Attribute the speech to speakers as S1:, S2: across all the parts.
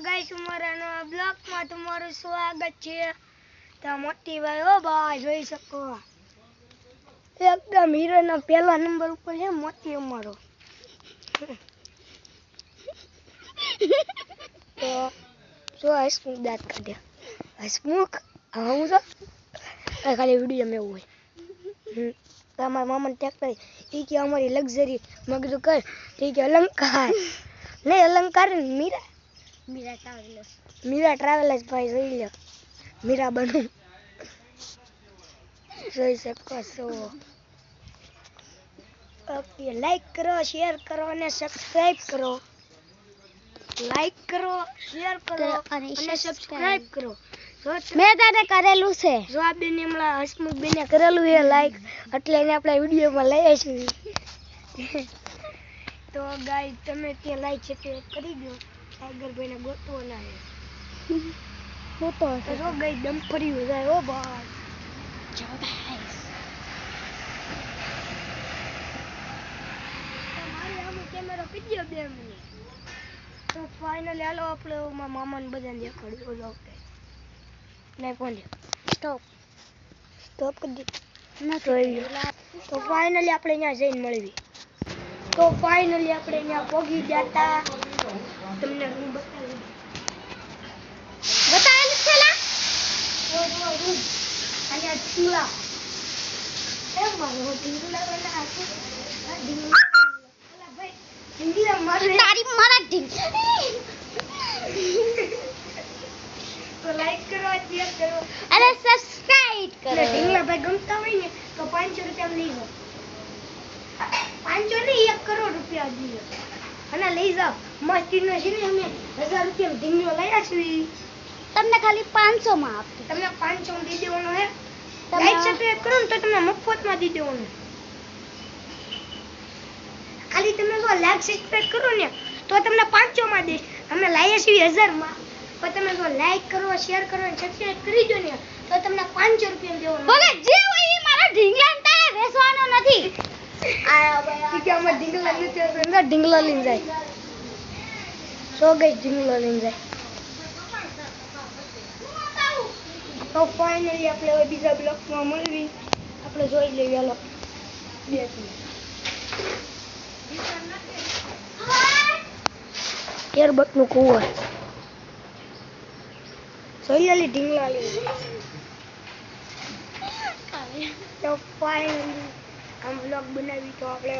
S1: Guys અમારાનો બ્લોગમાં તમારું સ્વાગત છે। તો મોટી ભાઈ ઓ ભાઈ જોઈ શકો એકદમ હીરોના પહેલા નંબર ઉપર છે મોટી અમારો। તો જો હસમુખ દાંત કાઢ્યા હસમુખ હું તો ખાલી વિડીયો મેં હોય તમારા મામાને ટ્રેક્ટર એ કે અમારી લક્ઝરી મેં કીધું કર ઠીક है अलंकार नहीं अलंकार मीरा मीरा ट्रैवलर्स भाई જોઈ લો मीरा बनू જોઈ શકો છો। ओके लाइक करो शेयर करो અને સબસ્ક્રાઇબ કરો લાइक करो शेयर करो અને સબસ્ક્રાઇબ કરો। મેં તને કરેલું છે જો આ બેને હમણાં હસમુખ બેને કરેલું છે લાઈક એટલે એને આપણે વિડીયોમાં લઈ આવીશું। તો ગાઈસ તમે તે લાઈક છે તે કરી દો टाइगर भाई ने गोतो ना है गोतो तो गई दम फरी हो जाए ओ भाई जो गाइस हमारे हम कैमरा पीछे 2 मिनट तो फाइनली हालो આપણે મામા ને બધાને દેખાડ્યો ઓકે નહીં ફોન સ્ટોપ સ્ટોપ કરી દે ના જોઈ તો ફાઇનલી આપણે અહીંયા જઈને મળવી તો ફાઇનલી આપણે અહીંયા પહોંચી ગયા તમને હું બતાવી બતાવેલું છે લા અહીંયા ઢીંગલા એમ મારો ઢીંગલા વાળા આખો ઢીંગલા અલા ભાઈ ઢીંગલા મારે તારી મારા ઢીંગલા તો લાઈક કરો શેર કરો અને સબસ્ક્રાઇબ કરો ઢીંગલા ભાઈ ગમતા હોય ને તો 500 રૂપિયા લઈ જાઓ 500 નહીં 1 કરોડ રૂપિયા દીજો અને લઈ જાઓ મસ્તીનો છે ને અમે 1000 રૂપિયા ઢીંગલો લઈ આવીશું તમને ખાલી 500 માં આપતી તમને 500 માં દી દેવાનો હે લાઈક સબસ્ક્રાઇબ કરો ને તો તમને મફતમાં દી દેવાનો ખાલી તમે જો લાઈક સબસ્ક્રાઇબ કરો ને તો તમને 500 માં દે અમે લઈ આવીશું 1000 માં પણ તમે જો લાઈક કરો શેર કરો અને સબસ્ક્રાઇબ કરી દો ને તો તમને 500 રૂપિયા દેવાનો ભલે જે હોય એ મારા ઢીંગલાને તારે વેચવાનો નથી આયા ભાઈ કે અમે ઢીંગલા લેતે અંદર ઢીંગલા લઈને જાય સો ગઈ ઢીંગલા લઈને જાય તો ફાઇનલી આપણે હવે બીજા બ્લોકમાં મળવી આપણે જોઈ લઈએ હાલો 2 મિનિટ એરબટનું કુવર જોઈ લે ઢીંગલા લઈને તો ફાઇનલી हम ब्लॉग बनावी तो આપણે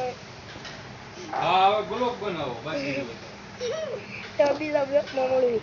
S2: હા હવે બ્લોગ બનાવો બાકી
S1: તો બીજા બ્લોગમાં મળવી